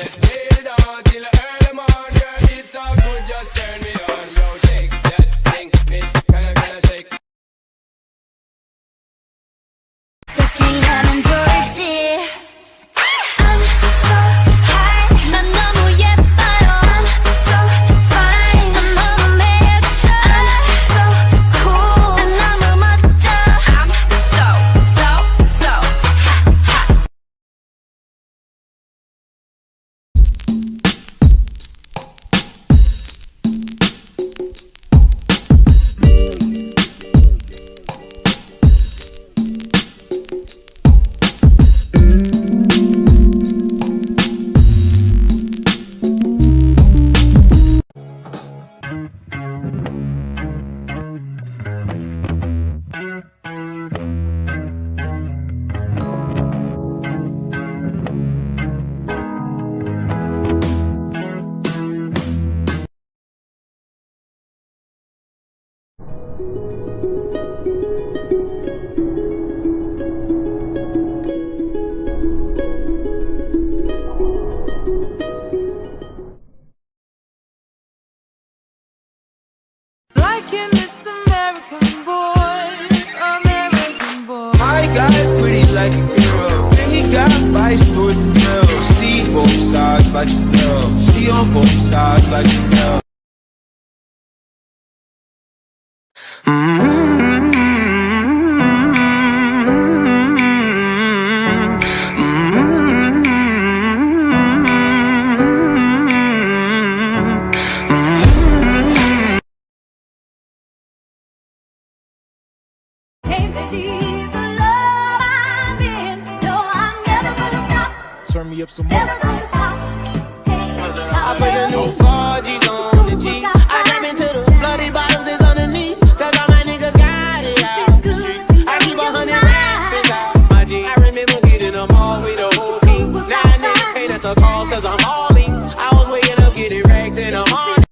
let's get it on till early morning. Girl, it's all good, just turn me on. Yo, shake that thing, miss, can I shake? 듣기라면 좋을지. I'm so high. 난 너무 예뻐요. I'm so fine. 난 너무 매력있어. I'm so cool. 난 너무 멋져. I'm so hot. Liking this American boy, American boy. I got pretty like a girl. He got vice towards the girl. See both sides like you know. See on both sides like you know. Can't believe the love I'm in. No, I'm never gonna stop. Turn me up some more. Never gonna stop. I put the new 4Gs on the G. I jump into the bloody bottoms is underneath. Cause all my niggas got it out the street. I keep 100 racks inside my G. I remember getting them all with the whole team. Now a nigga can't answer a call cause I'm hauling. I was waking up getting racks in the morning.